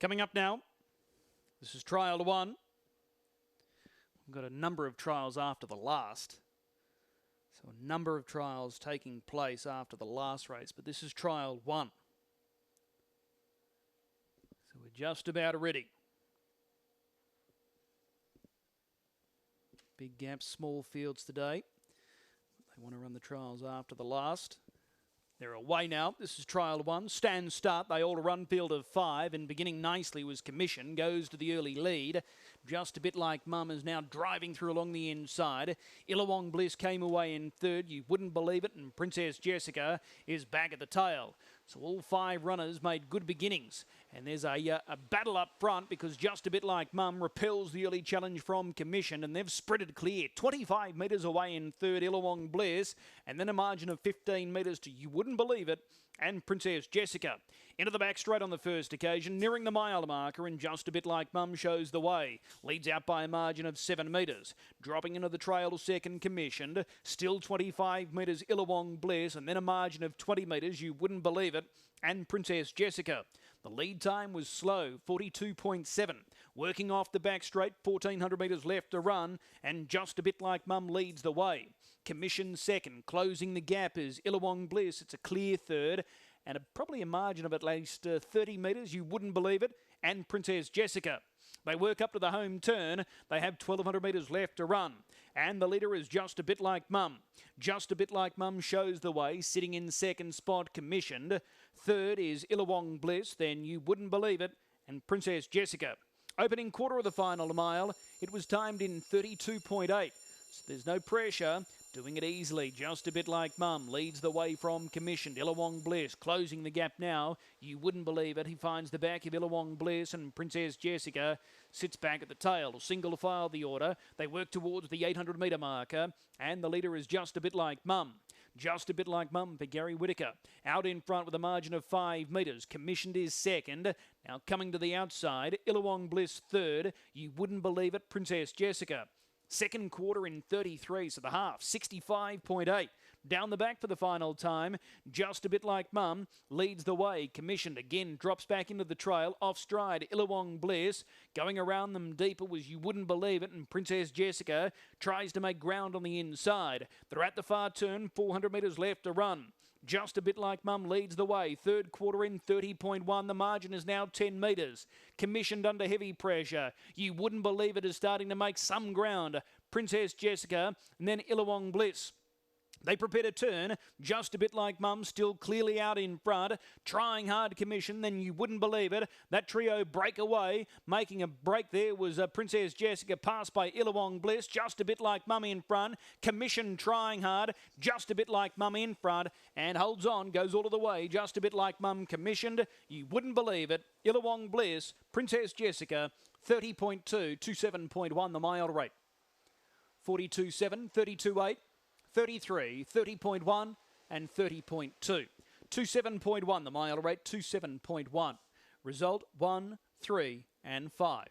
Coming up now, this is trial 1. We've got a number of trials after the last. So a number of trials taking place after the last race, but this is trial 1. So we're just about ready. Big gaps, small fields today. They want to run the trials after the last. They're away now. This is trial 1. Stand start. They all run field of 5, and beginning nicely was Commission. Goes to the early lead. Just a bit like Mum is now driving through along the inside. Illawong Bliss came away in third. You wouldn't believe it. And Princess Jessica is back at the tail. So all 5 runners made good beginnings. And there's a battle up front because Just a Bit Like Mum repels the early challenge from Commission, and they've spreaded clear. 25 metres away in third, Illawong Bliss, and then a margin of 15 metres to You Wouldn't Believe It and Princess Jessica. Into the back straight on the first occasion, nearing the mile marker, and Just a Bit Like Mum shows the way. Leads out by a margin of 7 metres. Dropping into the trail second, Commissioned. Still 25 metres, Illawong Bliss, and then a margin of 20 metres, You Wouldn't Believe It, and Princess Jessica. The lead time was slow, 42.7. Working off the back straight, 1,400 metres left to run, and Just a Bit Like Mum leads the way. Commission second. Closing the gap is Illawong Bliss. It's a clear third, and probably a margin of at least 30 metres, You Wouldn't Believe It, and Princess Jessica. They work up to the home turn. They have 1,200 metres left to run. And the leader is Just a Bit Like Mum. Just a Bit Like Mum shows the way, sitting in second spot, Commissioned. Third is Illawong Bliss, then You Wouldn't Believe It, and Princess Jessica. Opening quarter of the final mile, it was timed in 32.8. So there's no pressure. Doing it easily, Just a Bit Like Mum leads the way from Commissioned. Illawong Bliss closing the gap now. You Wouldn't Believe It. He finds the back of Illawong Bliss, and Princess Jessica sits back at the tail. Single file the order. They work towards the 800 metre marker, and the leader is Just a Bit Like Mum. Just a Bit Like Mum for Gary Whitaker. Out in front with a margin of 5 metres. Commissioned is second. Now coming to the outside, Illawong Bliss third. You Wouldn't Believe It, Princess Jessica. Second quarter in 33, so the half, 65.8. Down the back for the final time, Just a Bit Like Mum leads the way. Commissioned again, drops back into the trail, off stride, Illawong Bliss. Going around them deeper was You Wouldn't Believe It, and Princess Jessica tries to make ground on the inside. They're at the far turn, 400 metres left to run. Just a Bit Like Mum leads the way. Third quarter in 30.1. The margin is now 10 metres. Commissioned under heavy pressure. You Wouldn't Believe It is starting to make some ground. Princess Jessica and then Illawong Bliss. They prepare to turn. Just a Bit Like Mum still clearly out in front. Trying hard, Commission, then You Wouldn't Believe It. That trio break away. Making a break there was Princess Jessica, passed by Illawong Bliss. Just a Bit Like Mum in front. Commission trying hard. Just a Bit Like Mum in front. And holds on, goes all of the way. Just a Bit Like Mum, Commissioned. You Wouldn't Believe It. Illawong Bliss. Princess Jessica, 30.2, 27.1 the mile rate. 42.7, 32.8. 33, 30.1 and 30.2. 27.1 the mile rate, 27.1. Result 1, 3 and 5.